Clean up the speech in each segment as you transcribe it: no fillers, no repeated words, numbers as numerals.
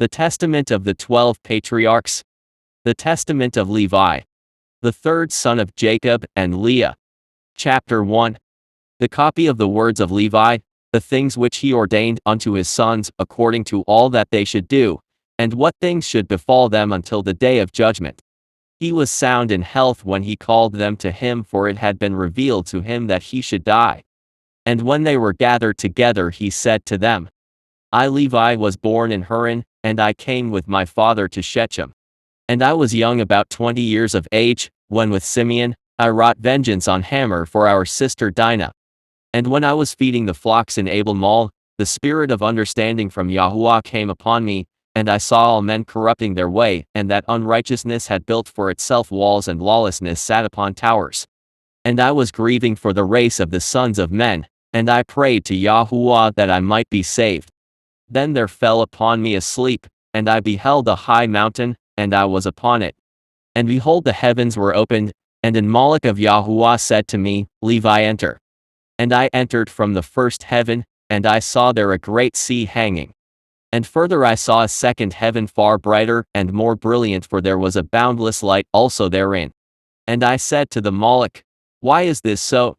The Testament of the 12 Patriarchs. The Testament of Levi, the third son of Jacob and Leah. Chapter 1. The copy of the words of Levi, the things which he ordained unto his sons according to all that they should do, and what things should befall them until the day of judgment. He was sound in health when he called them to him, for it had been revealed to him that he should die. And when they were gathered together, he said to them, I Levi was born in Haran, and I came with my father to Shechem. And I was young, about 20 years of age, when with Simeon I wrought vengeance on Hamor for our sister Dinah. And when I was feeding the flocks in Abel Mall, the spirit of understanding from Yahuwah came upon me, and I saw all men corrupting their way, and that unrighteousness had built for itself walls, and lawlessness sat upon towers. And I was grieving for the race of the sons of men, and I prayed to Yahuwah that I might be saved. Then there fell upon me a sleep, and I beheld a high mountain, and I was upon it. And behold, the heavens were opened, and an Malach of Yahuwah said to me, Levi, enter. And I entered from the first heaven, and I saw there a great sea hanging. And further I saw a second heaven far brighter and more brilliant, for there was a boundless light also therein. And I said to the Malach, Why is this so?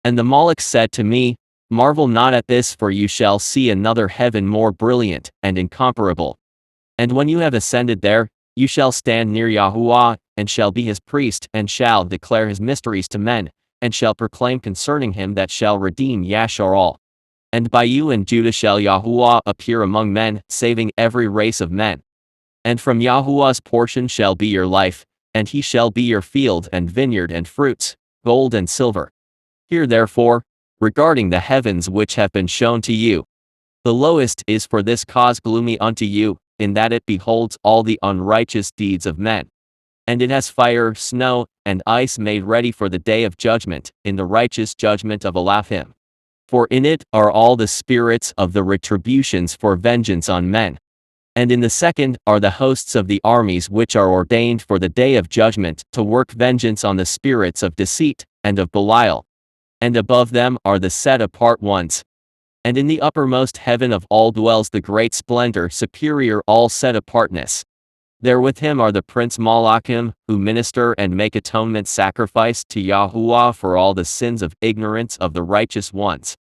And the Malach said to me, Marvel not at this, for you shall see another heaven more brilliant and incomparable. And when you have ascended there, you shall stand near Yahuwah, and shall be his priest, and shall declare his mysteries to men, and shall proclaim concerning him that shall redeem Yashar'al. And by you and Judah shall Yahuwah appear among men, saving every race of men. And from Yahuwah's portion shall be your life, and he shall be your field and vineyard and fruits, gold and silver. Hear therefore, regarding the heavens which have been shown to you. The lowest is for this cause gloomy unto you, in that it beholds all the unrighteous deeds of men. And it has fire, snow, and ice made ready for the day of judgment, in the righteous judgment of Elohim. For in it are all the spirits of the retributions for vengeance on men. And in the second are the hosts of the armies which are ordained for the day of judgment, to work vengeance on the spirits of deceit, and of Belial. And above them are the set-apart ones. And in the uppermost heaven of all dwells the great splendor, superior all set-apartness. There with him are the prince Malachim, who minister and make atonement sacrifice to Yahuwah for all the sins of ignorance of the righteous ones,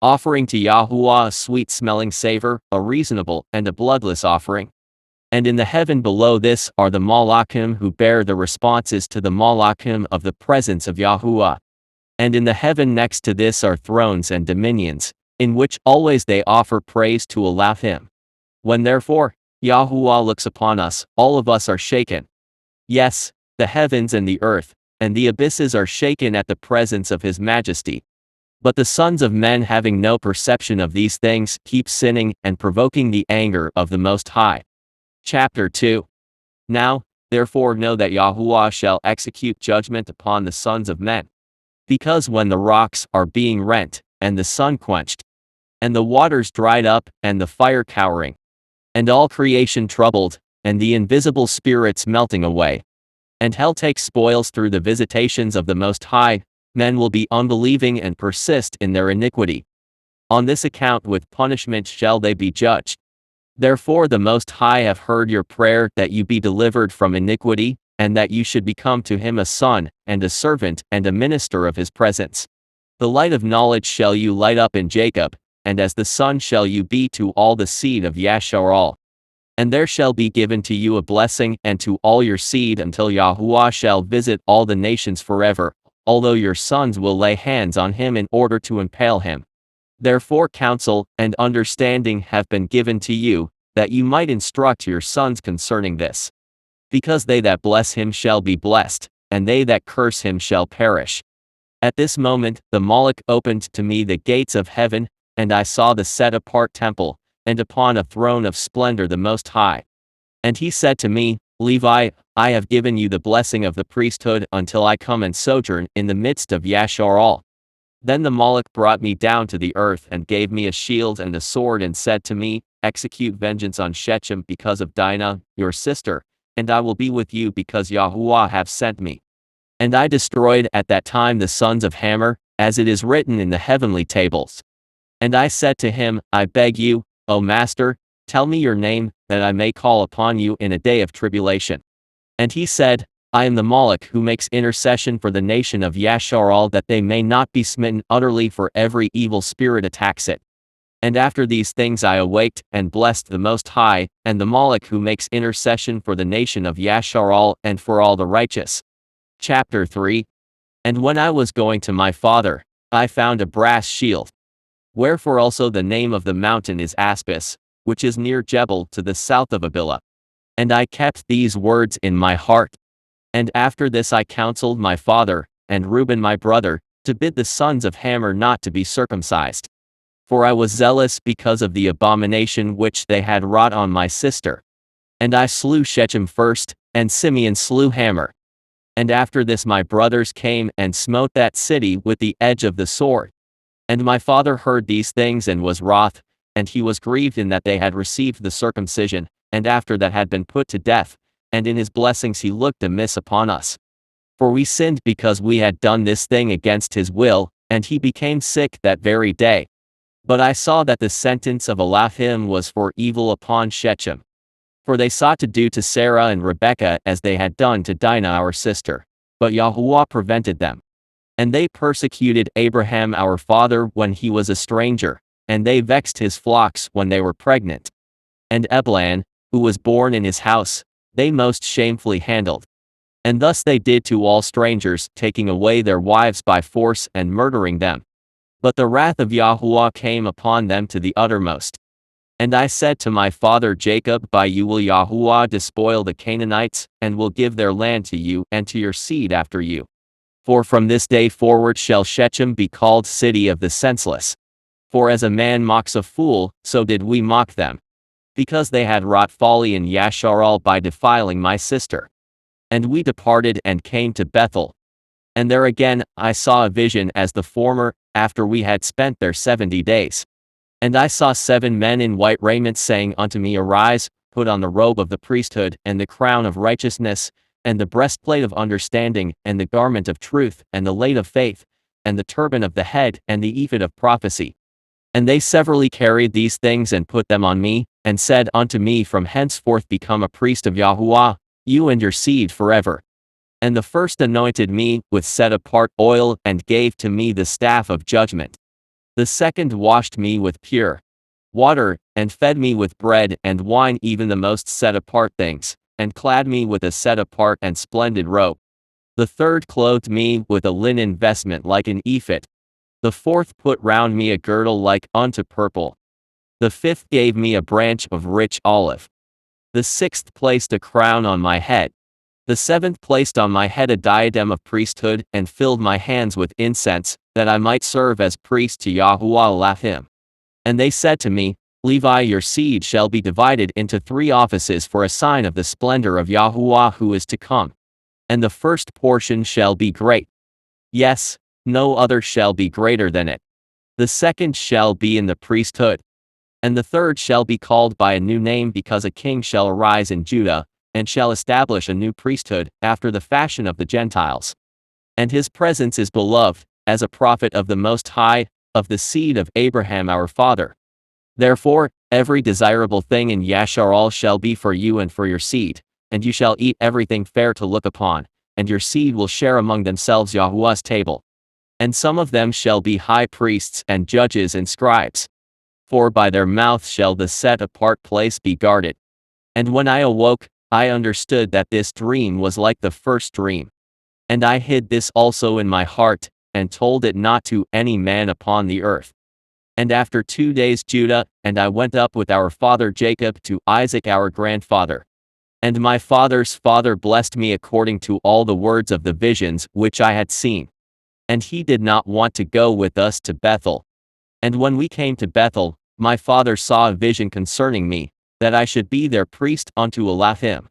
offering to Yahuwah a sweet-smelling savor, a reasonable and a bloodless offering. And in the heaven below this are the Malachim, who bear the responses to the Malachim of the presence of Yahuwah. And in the heaven next to this are thrones and dominions, in which always they offer praise to Elohim. When therefore Yahuwah looks upon us, all of us are shaken. Yes, the heavens and the earth, and the abysses are shaken at the presence of his majesty. But the sons of men, having no perception of these things, keep sinning and provoking the anger of the Most High. Chapter 2. Now, therefore know that Yahuwah shall execute judgment upon the sons of men. Because when the rocks are being rent, and the sun quenched, and the waters dried up, and the fire cowering, and all creation troubled, and the invisible spirits melting away, and hell takes spoils through the visitations of the Most High, men will be unbelieving and persist in their iniquity. On this account with punishment shall they be judged. Therefore the Most High have heard your prayer, that you be delivered from iniquity, and that you should become to him a son, and a servant, and a minister of his presence. The light of knowledge shall you light up in Jacob, and as the sun shall you be to all the seed of Yashar'al. And there shall be given to you a blessing, and to all your seed, until Yahuwah shall visit all the nations forever, although your sons will lay hands on him in order to impale him. Therefore counsel and understanding have been given to you, that you might instruct your sons concerning this. Because they that bless him shall be blessed, and they that curse him shall perish. At this moment the Malach opened to me the gates of heaven, and I saw the set-apart temple, and upon a throne of splendor the Most High. And he said to me, Levi, I have given you the blessing of the priesthood until I come and sojourn in the midst of Yashar'al. Then the Malach brought me down to the earth, and gave me a shield and a sword, and said to me, Execute vengeance on Shechem because of Dinah, your sister, and I will be with you because Yahuwah have sent me. And I destroyed at that time the sons of Hamor, as it is written in the heavenly tables. And I said to him, I beg you, O Master, Tell me your name, that I may call upon you in a day of tribulation. And he said, I am the Moloch who makes intercession for the nation of Yashar'al that they may not be smitten utterly, for every evil spirit attacks it. And after these things I awaked, and blessed the Most High, and the Moloch who makes intercession for the nation of Yashar'al and for all the righteous. Chapter 3. And when I was going to my father, I found a brass shield. Wherefore also the name of the mountain is Aspis, which is near Jebel to the south of Abilah. And I kept these words in my heart. And after this I counseled my father, and Reuben my brother, to bid the sons of Hamor not to be circumcised. For I was zealous because of the abomination which they had wrought on my sister. And I slew Shechem first, and Simeon slew Hamor. And after this my brothers came and smote that city with the edge of the sword. And my father heard these things and was wroth, and he was grieved in that they had received the circumcision, and after that had been put to death, and in his blessings he looked amiss upon us. For we sinned because we had done this thing against his will, and he became sick that very day. But I saw that the sentence of Elohim was for evil upon Shechem. For they sought to do to Sarah and Rebekah as they had done to Dinah our sister. But Yahuwah prevented them. And they persecuted Abraham our father when he was a stranger, and they vexed his flocks when they were pregnant. And Eblan, who was born in his house, they most shamefully handled. And thus they did to all strangers, taking away their wives by force and murdering them. But the wrath of Yahuwah came upon them to the uttermost. And I said to my father Jacob, by you will Yahuwah despoil the Canaanites, and will give their land to you and to your seed after you. For from this day forward shall Shechem be called city of the senseless. For as a man mocks a fool, so did we mock them. Because they had wrought folly in Yashar'al by defiling my sister. And we departed and came to Bethel. And there again I saw a vision as the former, after we had spent there 70 days. And I saw 7 men in white raiment saying unto me, Arise, put on the robe of the priesthood, and the crown of righteousness, and the breastplate of understanding, and the garment of truth, and the late of faith, and the turban of the head, and the ephod of prophecy. And they severally carried these things and put them on me, and said unto me, From henceforth become a priest of Yahuwah, you and your seed forever. And the first anointed me with set-apart oil, and gave to me the staff of judgment. The second washed me with pure water, and fed me with bread and wine, even the most set-apart things, and clad me with a set-apart and splendid robe. The third clothed me with a linen vestment like an ephod. The fourth put round me a girdle like unto purple. The fifth gave me a branch of rich olive. The sixth placed a crown on my head. The seventh placed on my head a diadem of priesthood, and filled my hands with incense, that I might serve as priest to Yahuwah Elohim. And they said to me, Levi, your seed shall be divided into 3 offices for a sign of the splendor of Yahuwah who is to come. And the first portion shall be great. Yes, no other shall be greater than it. The second shall be in the priesthood. And the third shall be called by a new name, because a king shall arise in Judah, and shall establish a new priesthood, after the fashion of the Gentiles. And his presence is beloved, as a prophet of the Most High, of the seed of Abraham our father. Therefore, every desirable thing in Yashar'al shall be for you and for your seed, and you shall eat everything fair to look upon, and your seed will share among themselves Yahuwah's table. And some of them shall be high priests and judges and scribes. For by their mouth shall the set-apart place be guarded. And when I awoke, I understood that this dream was like the first dream. And I hid this also in my heart, and told it not to any man upon the earth. And after 2 days Judah and I went up with our father Jacob to Isaac our grandfather. And my father's father blessed me according to all the words of the visions which I had seen. And he did not want to go with us to Bethel. And when we came to Bethel, my father saw a vision concerning me, that I should be their priest unto Elohim.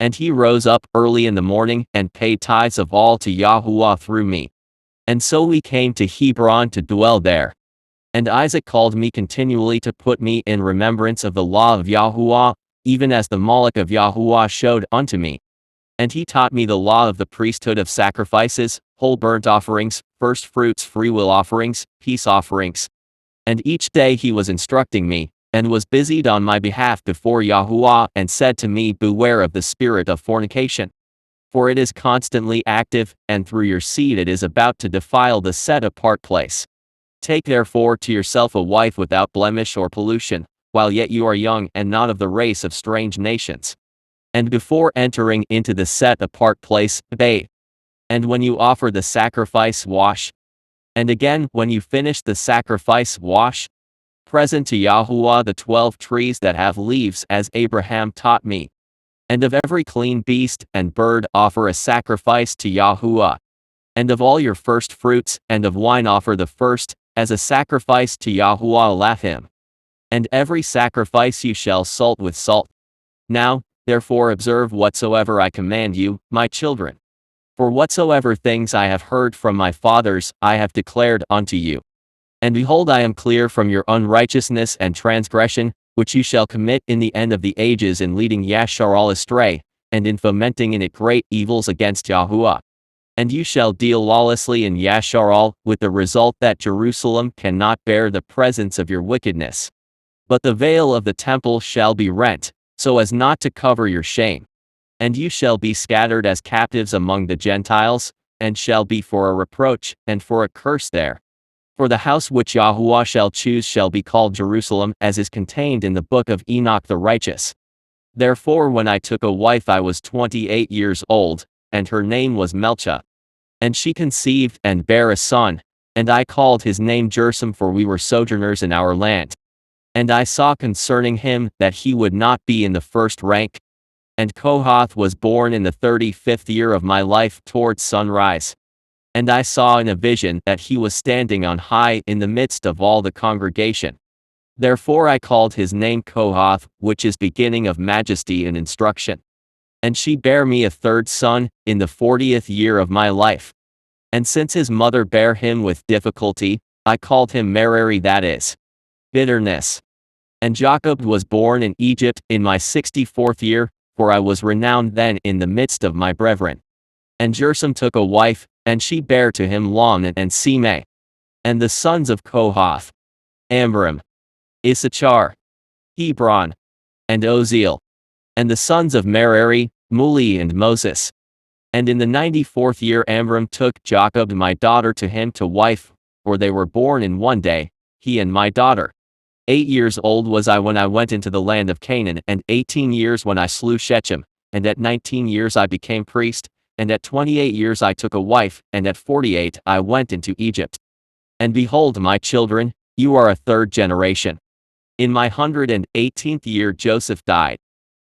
And he rose up early in the morning, and paid tithes of all to Yahuwah through me. And so we came to Hebron to dwell there. And Isaac called me continually to put me in remembrance of the law of Yahuwah, even as the Moloch of Yahuwah showed unto me. And he taught me the law of the priesthood of sacrifices, whole burnt offerings, first fruits, freewill offerings, peace offerings. And each day he was instructing me, and was busied on my behalf before Yahuwah, and said to me, Beware of the spirit of fornication. For it is constantly active, and through your seed it is about to defile the set-apart place. Take therefore to yourself a wife without blemish or pollution, while yet you are young and not of the race of strange nations. And before entering into the set-apart place, bathe. And when you offer the sacrifice, wash. And again, when you finish the sacrifice, wash. Present to Yahuwah the 12 trees that have leaves, as Abraham taught me. And of every clean beast and bird offer a sacrifice to Yahuwah. And of all your first fruits, and of wine offer the first, as a sacrifice to Yahuwah Elohim. And every sacrifice you shall salt with salt. Now, therefore observe whatsoever I command you, my children. For whatsoever things I have heard from my fathers, I have declared unto you. And behold, I am clear from your unrighteousness and transgression, which you shall commit in the end of the ages in leading Yashar'al astray, and in fomenting in it great evils against Yahuwah. And you shall deal lawlessly in Yashar'al, with the result that Jerusalem cannot bear the presence of your wickedness. But the veil of the temple shall be rent, so as not to cover your shame. And you shall be scattered as captives among the Gentiles, and shall be for a reproach, and for a curse there. For the house which Yahuwah shall choose shall be called Jerusalem, as is contained in the book of Enoch the righteous. Therefore when I took a wife I was 28 years old, and her name was Melcha. And she conceived and bare a son, and I called his name Jersum, for we were sojourners in our land. And I saw concerning him that he would not be in the first rank. And Kohath was born in the 35th year of my life towards sunrise. And I saw in a vision that he was standing on high in the midst of all the congregation. Therefore I called his name Kohath, which is beginning of majesty and instruction. And she bare me a third son, in the 40th year of my life. And since his mother bare him with difficulty, I called him Merari, that is, bitterness. And Jacob was born in Egypt in my 64th year, for I was renowned then in the midst of my brethren. And Jersum took a wife, and she bare to him Laman and Simei. And the sons of Kohath: Amram, Issachar, Hebron, and Oziel. And the sons of Merari: Muli and Moses. And in the 94th year Amram took Jacob my daughter to him to wife, for they were born in one day, he and my daughter. 8 years old was I when I went into the land of Canaan, and 18 years when I slew Shechem, and at 19 years I became priest, and at 28 years I took a wife, and at 48 I went into Egypt. And behold, my children, you are a third generation. In my 118th year Joseph died.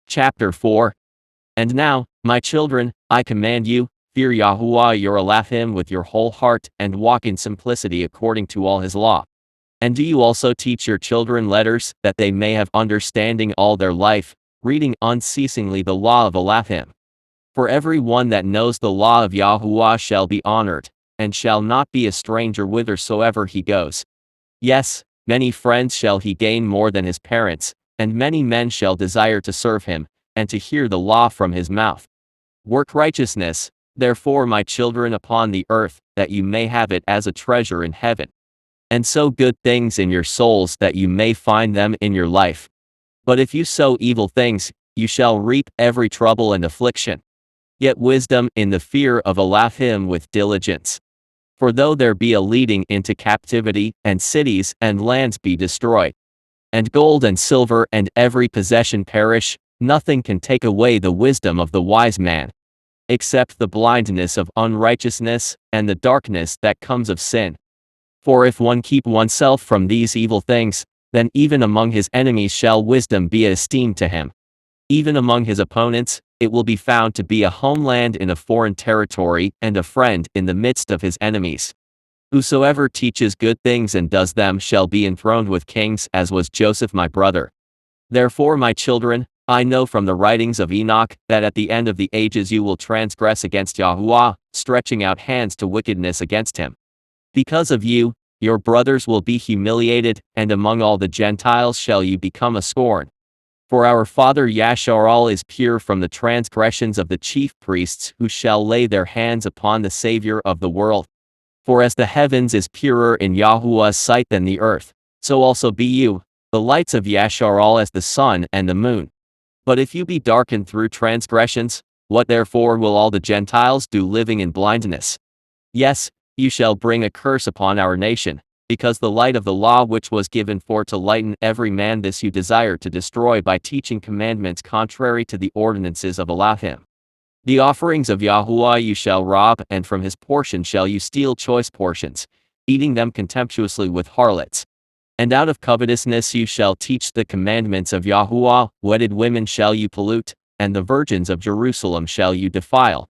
Chapter 4. And now, my children, I command you, fear Yahuwah your Elohim with your whole heart, and walk in simplicity according to all his law. And do you also teach your children letters, that they may have understanding all their life, reading unceasingly the law of Elohim. For every one that knows the law of Yahuwah shall be honored, and shall not be a stranger whithersoever he goes. Yes, many friends shall he gain more than his parents, and many men shall desire to serve him, and to hear the law from his mouth. Work righteousness, therefore, my children, upon the earth, that you may have it as a treasure in heaven. And sow good things in your souls, that you may find them in your life. But if you sow evil things, you shall reap every trouble and affliction. Yet wisdom in the fear of Elohim with diligence. For though there be a leading into captivity, and cities and lands be destroyed, and gold and silver and every possession perish, nothing can take away the wisdom of the wise man, except the blindness of unrighteousness, and the darkness that comes of sin. For if one keep oneself from these evil things, then even among his enemies shall wisdom be esteemed to him. Even among his opponents, it will be found to be a homeland in a foreign territory, and a friend in the midst of his enemies. Whosoever teaches good things and does them shall be enthroned with kings, as was Joseph my brother. Therefore, my children, I know from the writings of Enoch, that at the end of the ages you will transgress against Yahuwah, stretching out hands to wickedness against him. Because of you, your brothers will be humiliated, and among all the Gentiles shall you become a scorn. For our father Yashar'al is pure from the transgressions of the chief priests, who shall lay their hands upon the Savior of the world. For as the heavens is purer in Yahuwah's sight than the earth, so also be you, the lights of Yashar'al as the sun and the moon. But if you be darkened through transgressions, what therefore will all the Gentiles do living in blindness? Yes, you shall bring a curse upon our nation, because the light of the law which was given for to lighten every man this you desire to destroy by teaching commandments contrary to the ordinances of Elohim. The offerings of Yahuwah you shall rob, and from his portion shall you steal choice portions, eating them contemptuously with harlots. And out of covetousness you shall teach the commandments of Yahuwah, wedded women shall you pollute, and the virgins of Jerusalem shall you defile.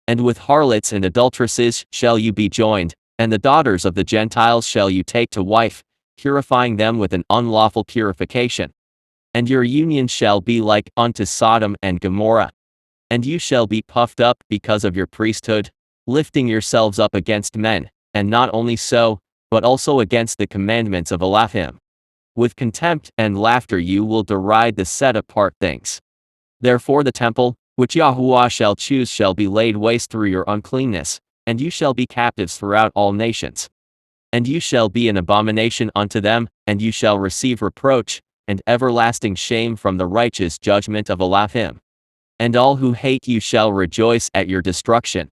And with harlots and adulteresses shall you be joined, and the daughters of the Gentiles shall you take to wife, purifying them with an unlawful purification. And your union shall be like unto Sodom and Gomorrah. And you shall be puffed up because of your priesthood, lifting yourselves up against men, and not only so, but also against the commandments of Elohim. With contempt and laughter you will deride the set-apart things. Therefore the temple, which Yahuwah shall choose shall be laid waste through your uncleanness, and you shall be captives throughout all nations. And you shall be an abomination unto them, and you shall receive reproach, and everlasting shame from the righteous judgment of Elohim. And all who hate you shall rejoice at your destruction.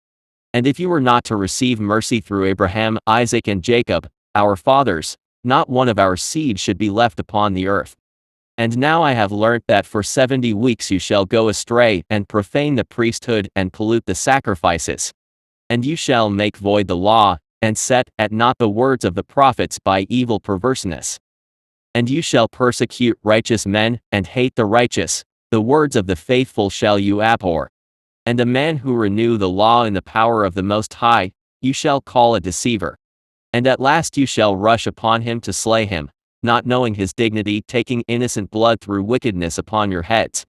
And if you were not to receive mercy through Abraham, Isaac and Jacob, our fathers, not one of our seed should be left upon the earth. And now I have learnt that for 70 weeks you shall go astray, and profane the priesthood, and pollute the sacrifices. And you shall make void the law, and set at naught the words of the prophets by evil perverseness. And you shall persecute righteous men, and hate the righteous, the words of the faithful shall you abhor. And a man who renew the law in the power of the Most High, you shall call a deceiver. And at last you shall rush upon him to slay him, not knowing his dignity, taking innocent blood through wickedness upon your heads.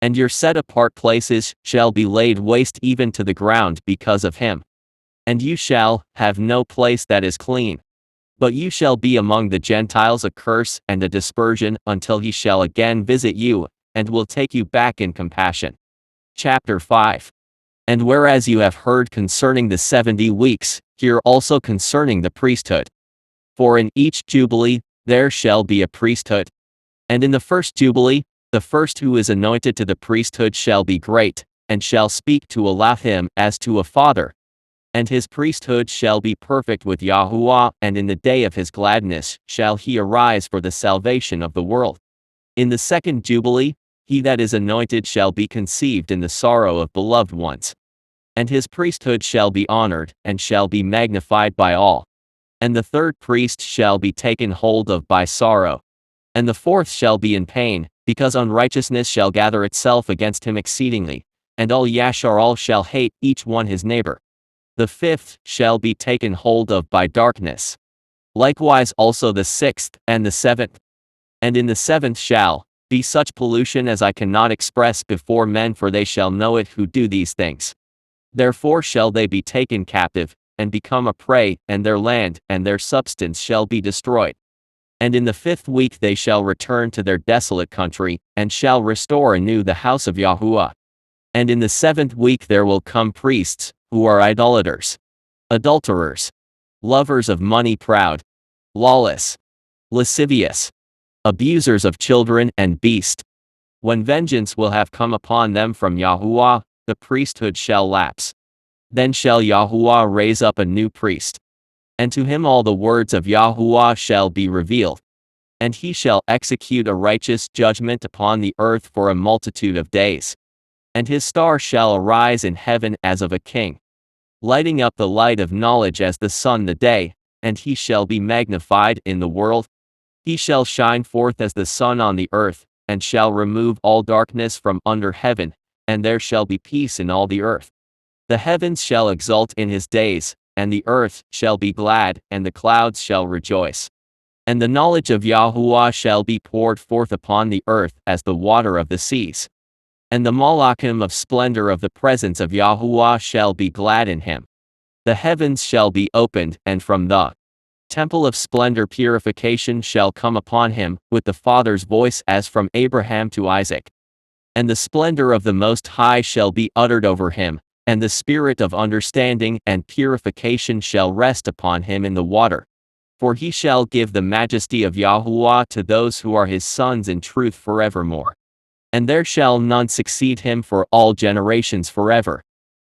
And your set-apart places shall be laid waste even to the ground because of him. And you shall have no place that is clean. But you shall be among the Gentiles a curse and a dispersion until he shall again visit you, and will take you back in compassion. Chapter 5. And whereas you have heard concerning the 70 weeks, hear also concerning the priesthood. For in each jubilee, there shall be a priesthood. And in the first jubilee, the first who is anointed to the priesthood shall be great, and shall speak to Elohim as to a father. And his priesthood shall be perfect with Yahuwah, and in the day of his gladness shall he arise for the salvation of the world. In the second jubilee, he that is anointed shall be conceived in the sorrow of beloved ones. And his priesthood shall be honored, and shall be magnified by all. And the third priest shall be taken hold of by sorrow. And the fourth shall be in pain, because unrighteousness shall gather itself against him exceedingly, and all Yashar'al shall hate each one his neighbor. The fifth shall be taken hold of by darkness. Likewise also the sixth and the seventh. And in the seventh shall be such pollution as I cannot express before men, for they shall know it who do these things. Therefore shall they be taken captive, and become a prey, and their land and their substance shall be destroyed. And in the 5th week they shall return to their desolate country, and shall restore anew the house of Yahuwah. And in the 7th week there will come priests, who are idolaters, adulterers, lovers of money, proud, lawless, lascivious, abusers of children and beast. When vengeance will have come upon them from Yahuwah, the priesthood shall lapse. Then shall Yahuwah raise up a new priest. And to him all the words of Yahuwah shall be revealed. And he shall execute a righteous judgment upon the earth for a multitude of days. And his star shall arise in heaven as of a king, lighting up the light of knowledge as the sun the day, and he shall be magnified in the world. He shall shine forth as the sun on the earth, and shall remove all darkness from under heaven, and there shall be peace in all the earth. The heavens shall exult in his days, and the earth shall be glad, and the clouds shall rejoice. And the knowledge of Yahuwah shall be poured forth upon the earth as the water of the seas. And the malachim of splendor of the presence of Yahuwah shall be glad in him. The heavens shall be opened, and from the temple of splendor purification shall come upon him, with the Father's voice as from Abraham to Isaac. And the splendor of the Most High shall be uttered over him, and the spirit of understanding and purification shall rest upon him in the water. For he shall give the majesty of Yahuwah to those who are his sons in truth forevermore. And there shall none succeed him for all generations forever.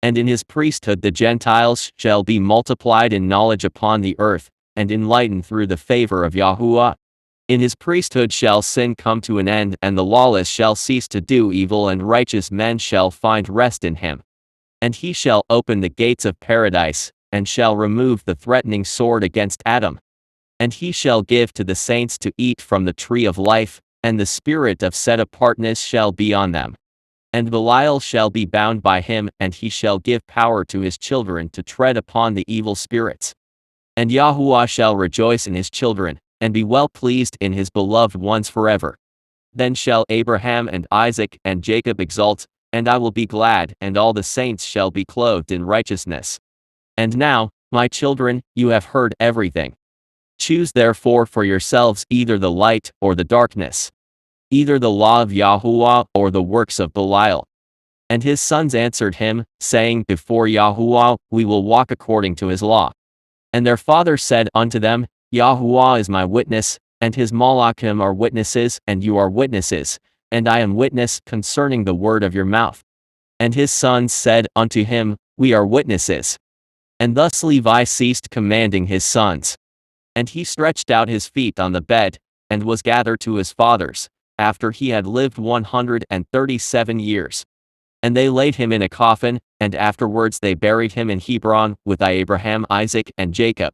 And in his priesthood the Gentiles shall be multiplied in knowledge upon the earth, and enlightened through the favor of Yahuwah. In his priesthood shall sin come to an end, and the lawless shall cease to do evil, and righteous men shall find rest in him. And he shall open the gates of paradise, and shall remove the threatening sword against Adam. And he shall give to the saints to eat from the tree of life, and the spirit of set-apartness shall be on them. And Belial shall be bound by him, and he shall give power to his children to tread upon the evil spirits. And Yahuwah shall rejoice in his children, and be well pleased in his beloved ones forever. Then shall Abraham and Isaac and Jacob exult, and I will be glad, and all the saints shall be clothed in righteousness. And now, my children, you have heard everything. Choose therefore for yourselves either the light or the darkness, either the law of Yahuwah or the works of Belial. And his sons answered him, saying, Before Yahuwah we will walk according to his law. And their father said unto them, Yahuwah is my witness, and his Malachim are witnesses, and you are witnesses, and I am witness concerning the word of your mouth. And his sons said unto him, We are witnesses. And thus Levi ceased commanding his sons. And he stretched out his feet on the bed, and was gathered to his fathers, after he had lived 137 years. And they laid him in a coffin, and afterwards they buried him in Hebron with Abraham, Isaac, and Jacob.